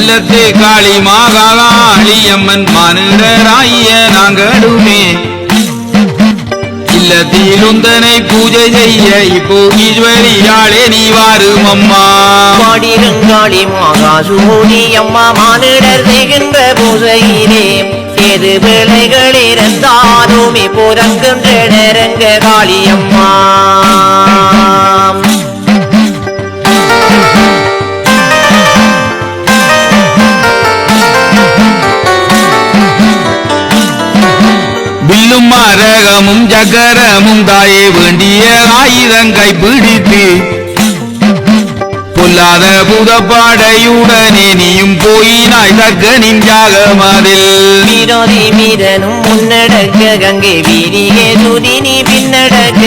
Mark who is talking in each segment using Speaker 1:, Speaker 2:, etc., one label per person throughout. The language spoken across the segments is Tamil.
Speaker 1: வல்லத்து காளி மாகாளி அம்மன் மானிடராய நாங்களுமே இல்லத்தில் உந்தனை பூஜை செய்ய இப்போ ஈஸ்வரியாளே நீ வாரும் அம்மா.
Speaker 2: பாடிருங்காளி மாகாசூடி அம்மா மானிடர் செய்கின்ற பூஜையிலே ஏது பிள்ளைகள் இருந்தாலுமே புறங்குன்ற நெருங்க காளி அம்மா.
Speaker 1: வில்லும் மரகமும் ஜகரமும் தாயே வேண்டிய ஆயுதங்கை பிடித்து பொல்லாத புதப்பாடையுடனே நீயும் போயினாய் தக்கனின் ஜாகமதில்.
Speaker 2: விரோதி மீதனும் முன்னடக்க கங்கை வீரியே சுதினி பின்னடக்க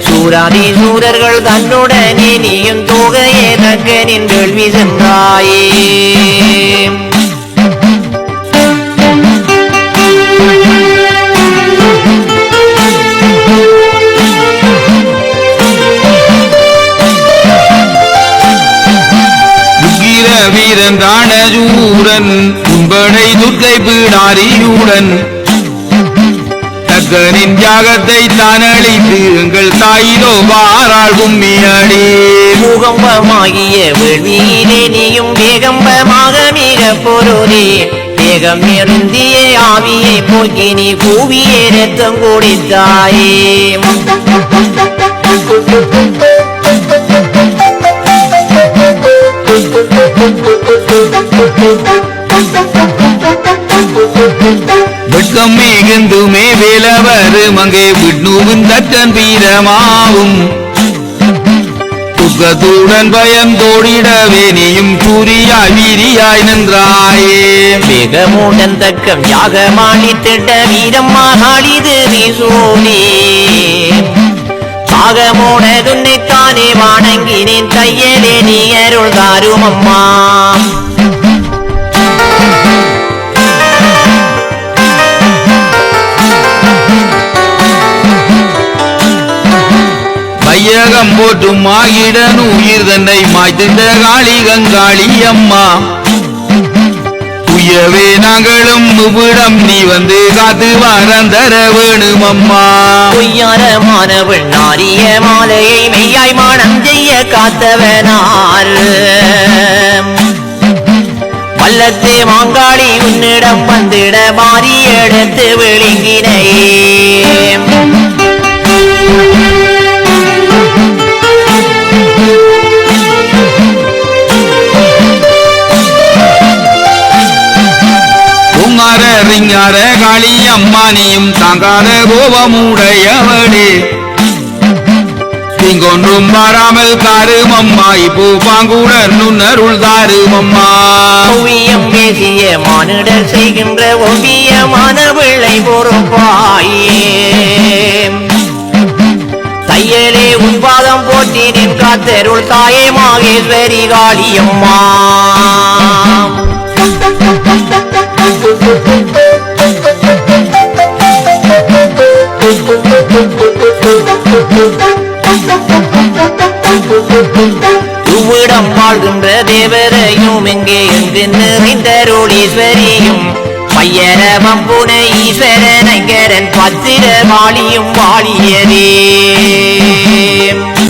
Speaker 2: சூராதி சூரர்கள் தன்னுடனே நீயும் தொகையே தக்கனின் கேள்வி சென்றாயே.
Speaker 1: வீரன் ராணஜூரன் உன்படை துர்க்கை பீடாரியுடன் தக்கனின் தியாகத்தை தான் அளித்து எங்கள் தாயிலோ வாராள் கும்மியடி.
Speaker 2: பூகம்பமாகிய வேள்வியிலே நீயும் வேகம்பமாக மிக பொருளே வேகம் நெருந்திய ஆவியை போக்கி நீ கூவிய ரத்தம் குடித்தாயே.
Speaker 1: வெட்கம் மிகுந்துமே வேலவரும் அங்கே விட்ணுவின் தச்சன் வீரமாவும் துக்கத்துடன் பயம் தோடிடவே நீயும் சூரியாய் வீரியாய் நின்றாயே.
Speaker 2: வேகமுடன் தக்கம் யாகமானித்திட்ட வீரம் மகாளிது நீ சூழே பாகமோட துன்னைத்தானே வாணங்கினேன் தையலே நீ அருள் தாரும் அம்மா.
Speaker 1: வையகம் போற்றும் ஆகிடன் உயிர் தன்னை மாய்த்திட்ட காளி கங்காளி அம்மா. உயவே நாங்களும் உவிடம் நீ வந்து காத்து வரந்தர வேணும் அம்மா.
Speaker 2: பொய்யாரமானவள் நாரிய மாலையை மெய்யாய் மானம் செய்ய காத்தவனார் வல்லத்தே மாங்காளி உன்னிடம் வந்திட மாறி எடுத்து விழுங்கினையே.
Speaker 1: ரிங்கார காளி அம்மா நீயும் தாங்காத கோபமுடையவளே இங்கொன்றும் வராமல் தாரும் அம்மா. இப்போ பாங்குடன் நுண்ணருள் தாரும் அம்மா.
Speaker 2: ஓவியம் பேசிய மானிடர் செய்கின்ற ஓவியமான பிள்ளை பொறுப்பாயே தையலே உன்பாதம் போற்றி நின் காத்தருள் தாயே மாகேஸ்வரி காளி அம்மா. உவ்விடம் வாழ்கின்ற தேவரையும் எங்கே என்று நிறைந்தருளீஸ்வரியும் பையரவம் புன ஈஸ்வரன் ஐங்கரன் பத்திர வாழியும் வாழியதே.